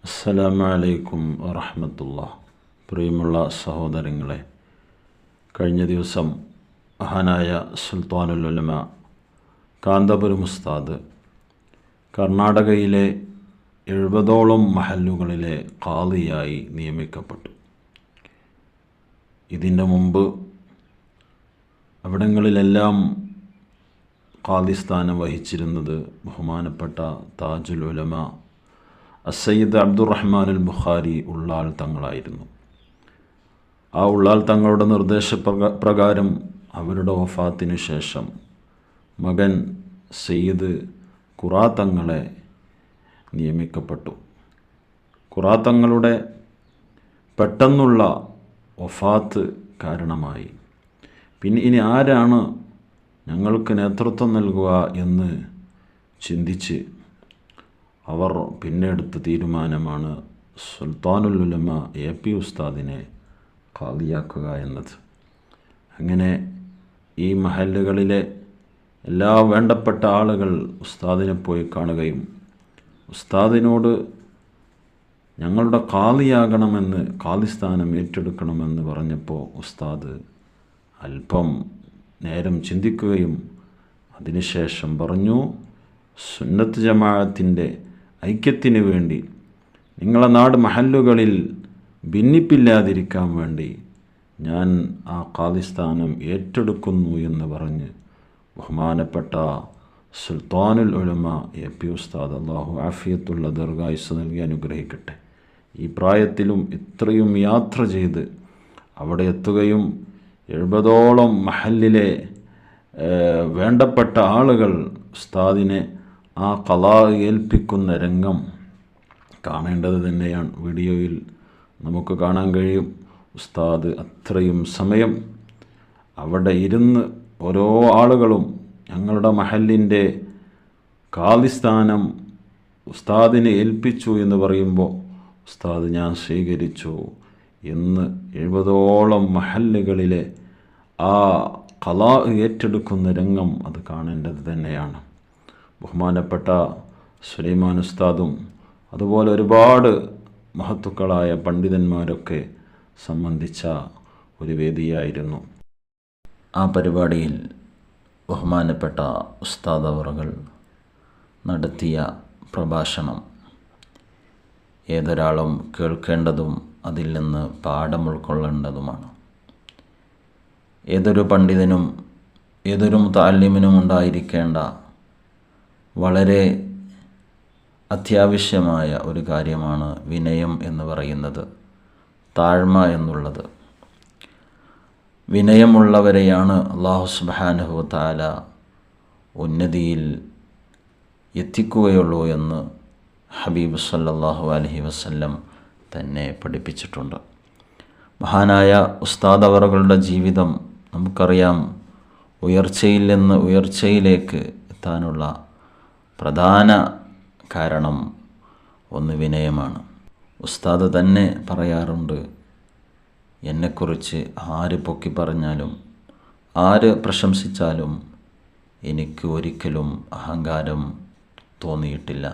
അസ്സലാമു അലൈക്കും വറഹ്മത്തുള്ളാഹി. പ്രിയമുള്ള സഹോദരങ്ങളെ, കഴിഞ്ഞ ദിവസം മഹാനായ സുൽത്താനുൽ ഉലമ കാന്തപുരം ഉസ്താദ് കർണാടകയിലെ 70ഓളം മഹല്ലുകളിലെ ഖാദിയായി നിയമിക്കപ്പെട്ടു. ഇതിൻ്റെ മുമ്പ് അവിടങ്ങളിലെല്ലാം ഖാദി സ്ഥാനം വഹിച്ചിരുന്നത് ബഹുമാനപ്പെട്ട താജുൽ ഉലമ സയ്യിദ് അബ്ദുറഹ്മാൻ അൽ ബുഖാരി ഉള്ളാൾ തങ്ങളായിരുന്നു. ആ ഉള്ളാൾ തങ്ങളുടെ നിർദ്ദേശപ്രകാരം അവരുടെ വഫാത്തിന് ശേഷം മകൻ സയ്യിദ് ഖുറാ തങ്ങളെ നിയമിക്കപ്പെട്ടു. ഖുറാ തങ്ങളുടെ പെട്ടെന്നുള്ള വഫാത്ത് കാരണമായി പിന്നെ ഇനി ആരാണ് ഞങ്ങൾക്ക് നേതൃത്വം നൽകുക എന്ന് ചിന്തിച്ച് അവർ പിന്നെ എടുത്ത തീരുമാനമാണ് സുൽത്താനുൽ ഉലമ AP ഉസ്താദിനെ ഖാദിയാക്കുക എന്നത്. അങ്ങനെ ഈ മഹല്ലുകളിലെ എല്ലാ വേണ്ടപ്പെട്ട ആളുകൾ ഉസ്താദിനെ പോയി കാണുകയും ഉസ്താദിനോട് ഞങ്ങളുടെ ഖാദിയാകണമെന്ന്, ഖാദി സ്ഥാനം ഏറ്റെടുക്കണമെന്ന് പറഞ്ഞപ്പോൾ ഉസ്താദ് അല്പം നേരം ചിന്തിക്കുകയും അതിനുശേഷം പറഞ്ഞു, സുന്നത്ത് ജമാഅത്തിൻ്റെ ഐക്യത്തിന് വേണ്ടി, നിങ്ങളെ നാട് മഹല്ലുകളിൽ ഭിന്നിപ്പില്ലാതിരിക്കാൻ വേണ്ടി ഞാൻ ആ ഖാദി സ്ഥാനം ഏറ്റെടുക്കുന്നു എന്ന് പറഞ്ഞ് ബഹുമാനപ്പെട്ട സുൽത്താനുൽ ഉലമ AP ഉസ്താദ്, അല്ലാഹു ആഫിയത്തുള്ള ദീർഘായുസ്സ് നൽകി അനുഗ്രഹിക്കട്ടെ, ഈ പ്രായത്തിലും ഇത്രയും യാത്ര ചെയ്ത് അവിടെ എത്തുകയും 70ഓളം മഹല്ലിലെ വേണ്ടപ്പെട്ട ആളുകൾ ഉസ്താദിനെ ആ ഖളാ ഏൽപ്പിക്കുന്ന രംഗം കാണേണ്ടത് തന്നെയാണ്. വീഡിയോയിൽ നമുക്ക് കാണാൻ കഴിയും. ഉസ്താദ് അത്രയും സമയം അവിടെ ഇരുന്ന് ഓരോ ആളുകളും ഞങ്ങളുടെ മഹല്ലിൻ്റെ ഖാദി സ്ഥാനം ഉസ്താദിനെ ഏൽപ്പിച്ചു എന്ന് പറയുമ്പോൾ ഉസ്താദ് ഞാൻ സ്വീകരിച്ചു എന്ന് 70ഓളം മഹല്ലുകളിലെ ആ ഖളാ ഏറ്റെടുക്കുന്ന രംഗം അത് കാണേണ്ടത് തന്നെയാണ്. ബഹുമാനപ്പെട്ട സുലൈമാൻ ഉസ്താദും അതുപോലെ ഒരുപാട് മഹത്തുക്കളായ പണ്ഡിതന്മാരൊക്കെ സംബന്ധിച്ച ഒരു വേദിയായിരുന്നു. ആ പരിപാടിയിൽ ബഹുമാനപ്പെട്ട ഉസ്താദ് അവറുകൾ നടത്തിയ പ്രഭാഷണം ഏതൊരാളും കേൾക്കേണ്ടതും അതിൽ നിന്ന് പാഠം ഉൾക്കൊള്ളേണ്ടതുമാണ്. ഏതൊരു പണ്ഡിതനും ഏതൊരു മുതഅല്ലിമിനും ഉണ്ടായിരിക്കേണ്ട വളരെ അത്യാവശ്യമായ ഒരു കാര്യമാണ് വിനയം എന്ന് പറയുന്നത്, താഴ്മ എന്നുള്ളത്. വിനയമുള്ളവരെയാണ് അല്ലാഹു സുബ്ഹാനഹു വ തആല ഉന്നതിയിൽ എത്തിക്കുകയുള്ളൂ എന്ന് ഹബീബ് സല്ലല്ലാഹു അലൈഹി വസല്ലം തന്നെ പഠിപ്പിച്ചിട്ടുണ്ട്. മഹാനായ ഉസ്താദ് അവറുകളുടെ ജീവിതം നമുക്കറിയാം. ഉയർച്ചയിൽ നിന്ന് ഉയർച്ചയിലേക്ക് എത്താനുള്ള പ്രധാന കാരണം ഒന്ന് വിനയമാണ്. ഉസ്താദ് തന്നെ പറയാറുണ്ട്, എന്നെക്കുറിച്ച് ആര് പൊക്കി പറഞ്ഞാലും ആര് പ്രശംസിച്ചാലും എനിക്ക് ഒരിക്കലും അഹങ്കാരം തോന്നിയിട്ടില്ല.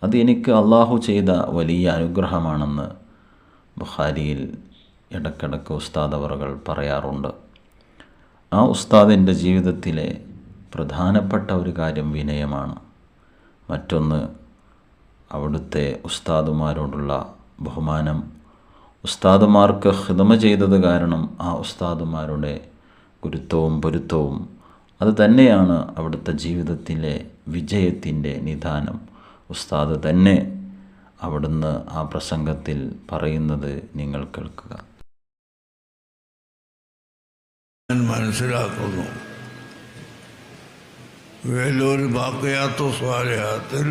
അത് എനിക്ക് അള്ളാഹു ചെയ്ത വലിയ അനുഗ്രഹമാണെന്ന് ബുഖാരിയിൽ ഇടയ്ക്കിടയ്ക്ക് ഉസ്താദ് അവറുകൾ പറയാറുണ്ട്. ആ ഉസ്താദിൻ്റെ ജീവിതത്തിലെ പ്രധാനപ്പെട്ട ഒരു കാര്യം വിനയമാണ്. മറ്റൊന്ന് അവിടുത്തെ ഉസ്താദുമാരോടുള്ള ബഹുമാനം. ഉസ്താദുമാർക്ക് ഖിദ്മ ചെയ്തത് കാരണം ആ ഉസ്താദുമാരുടെ ഗുരുത്വവും പൊരുത്തവും അത് തന്നെയാണ് അവിടുത്തെ ജീവിതത്തിലെ വിജയത്തിൻ്റെ നിദാനം. ഉസ്താദ് തന്നെ അവിടുന്ന് ആ പ്രസംഗത്തിൽ പറയുന്നത് നിങ്ങൾ കേൾക്കുക. ഞാൻ മനസ്സിലാക്കുന്നു, വേലൂർ ബാഖിയാത്തു സ്വാലിഹാത്തിൽ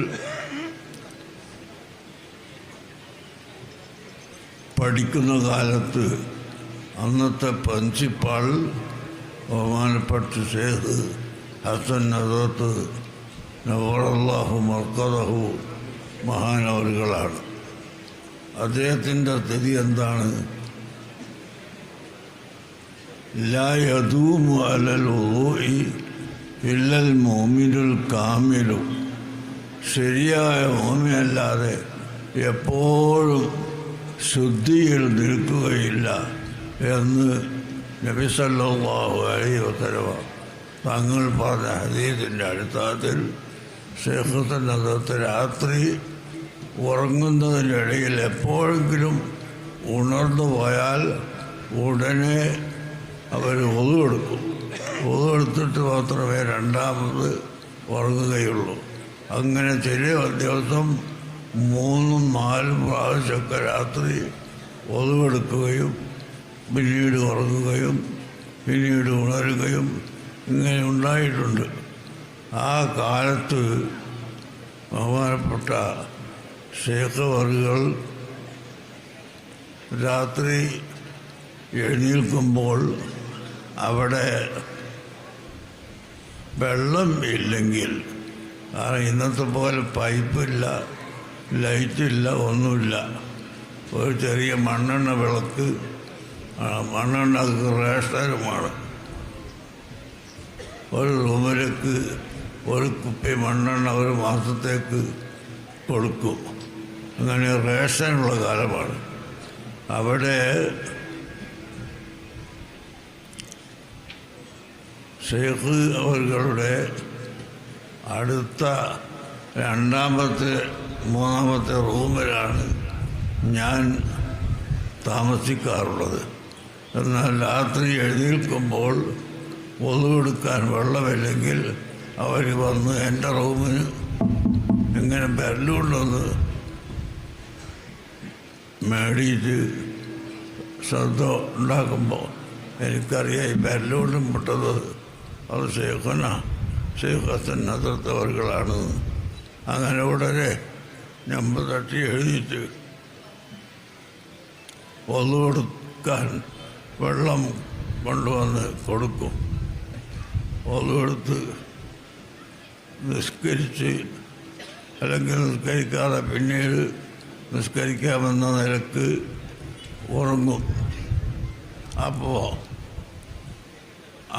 പഠിക്കുന്ന കാലത്ത് അന്നത്തെ പ്രിൻസിപ്പാൾ ബഹുമാനപ്പെട്ട ഷേഖ് ഹസൻ നദത്ത് നവറല്ലാഹു മർക്കദഹു മഹാനവറുകളാണ്. അദ്ദേഹത്തിൻ്റെ സ്ഥിതി എന്താണ്? ലാ യദൂമു അലൽ വുളൂഇ ഇല്ലൽ മുഅ്മിനുൽ കാമിലു, ശരിയായ മോമിനല്ലാതെ എപ്പോഴും ശുദ്ധിയിൽ നിൽക്കുകയില്ല എന്ന് നബി സല്ലല്ലാഹു അലൈഹി വസല്ലം തങ്ങൾ പറഞ്ഞ ഹദീസിൻ്റെ അടിസ്ഥാനത്തിൽ ശൈഖുൽ രാത്രി ഉറങ്ങുന്നതിൻ്റെ ഇടയിൽ എപ്പോഴെങ്കിലും ഉണർന്നു പോയാൽ ഉടനെ അവർ ഒതുവെടുക്കും. ഒതുവെടുത്തിട്ട് മാത്രമേ രണ്ടാമത് ഉറങ്ങുകയുള്ളൂ. അങ്ങനെ ചില ദിവസം 3-4 പ്രാവശ്യമൊക്കെ രാത്രി ഒതുവെടുക്കുകയും പിന്നീട് ഉറങ്ങുകയും പിന്നീട് ഉണരുകയും ഇങ്ങനെ ഉണ്ടായിട്ടുണ്ട്. ആ കാലത്ത് ബഹുമാനപ്പെട്ട ശൈഖ് വർഗകൾ രാത്രി എഴുന്നേൽക്കുമ്പോൾ അവിടെ വെള്ളം ഇല്ലെങ്കിൽ, കാരണം ഇന്നത്തെ പോലെ പൈപ്പില്ല, ലൈറ്റില്ല, ഒന്നുമില്ല. ഒരു ചെറിയ മണ്ണെണ്ണ വിളക്ക്, മണ്ണെണ്ണ റേഷനുമാണ്. ഒരു റൂമിലേക്ക് ഒരു കുപ്പി മണ്ണെണ്ണ ഒരു മാസത്തേക്ക് കൊടുക്കും. അങ്ങനെ റേഷനുള്ള കാലമാണ്. അവിടെ ശൈഖ് അവരുടെ അടുത്ത 2-ാമത്തെ 3-ാമത്തെ റൂമിലാണ് ഞാൻ താമസിക്കാറുള്ളത്. എന്നാൽ രാത്രി എഴുന്നേൽക്കുമ്പോൾ ഒതുവെടുക്കാൻ വെള്ളമില്ലെങ്കിൽ അവർ വന്ന് എൻ്റെ റൂമിന് ഇങ്ങനെ ബെല്ലുകൊണ്ടൊന്ന് മേടിച്ച് ശബ്ദം ഉണ്ടാക്കുമ്പോൾ എനിക്കറിയാം ഈ ബെല്ലുകൊണ്ടും പൊട്ടത് അത് ശൈഖ് ഹസൻ ഹസ്രത്ത് അവർകളാണ്. അങ്ങനെ ഉടനെ ഞമ്മ തട്ടി എഴുതിയിട്ട് ഒതുവെടുക്കാൻ വെള്ളം കൊണ്ടുവന്ന് കൊടുക്കും. ഒതുവെടുത്ത് നിസ്കരിച്ച് അല്ലെങ്കിൽ നിസ്കരിക്കാതെ പിന്നീട് നിസ്കരിക്കാമെന്ന നിലക്ക് ഉറങ്ങും. അപ്പോൾ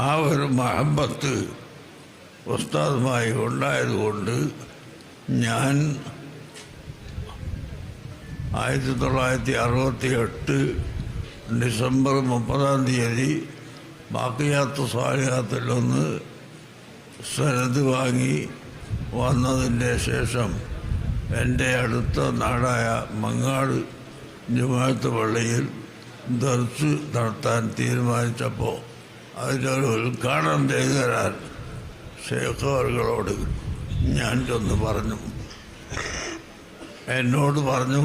ആ ഒരു മഹബത്ത് ഉസ്താദുമായി ഉണ്ടായതുകൊണ്ട് ഞാൻ 1968 ഡിസംബർ 30 ബാക്കിയാത്ത് സ്വാലിഹാത്തിലൊന്ന് സനത് വാങ്ങി വന്നതിൻ്റെ ശേഷം എൻ്റെ അടുത്ത നാടായ മങ്ങാട് ജുമാഅത്ത് പള്ളിയിൽ ദർസ് നടത്താൻ തീരുമാനിച്ചപ്പോൾ അതിനൊരു ഉദ്ഘാടനം ചെയ്തു തരാൻ ശൈഖ് അവர்களോട് ഞാൻ ചെന്ന് പറഞ്ഞു. എന്നോട് പറഞ്ഞു,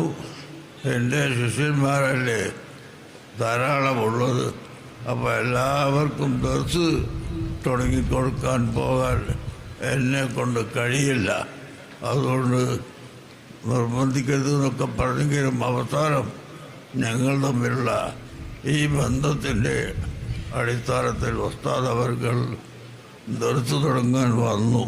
എൻ്റെ ശിഷ്യന്മാരല്ലേ ധാരാളമുള്ളത്, അപ്പോൾ എല്ലാവർക്കും ദർസ് തുടങ്ങിക്കൊടുക്കാൻ പോകാൻ എന്നെ കൊണ്ട് കഴിയില്ല, അതുകൊണ്ട് നിർബന്ധിക്കരുതെന്നൊക്കെ പറഞ്ഞെങ്കിലും അവസാനം ഞങ്ങൾ തമ്മിലുള്ള ഈ ബന്ധത്തിൻ്റെ അടിസ്ഥാനത്തിൽ ഉസ്താദ് അവർകൾ ദർസ് തുടങ്ങാൻ വന്നു.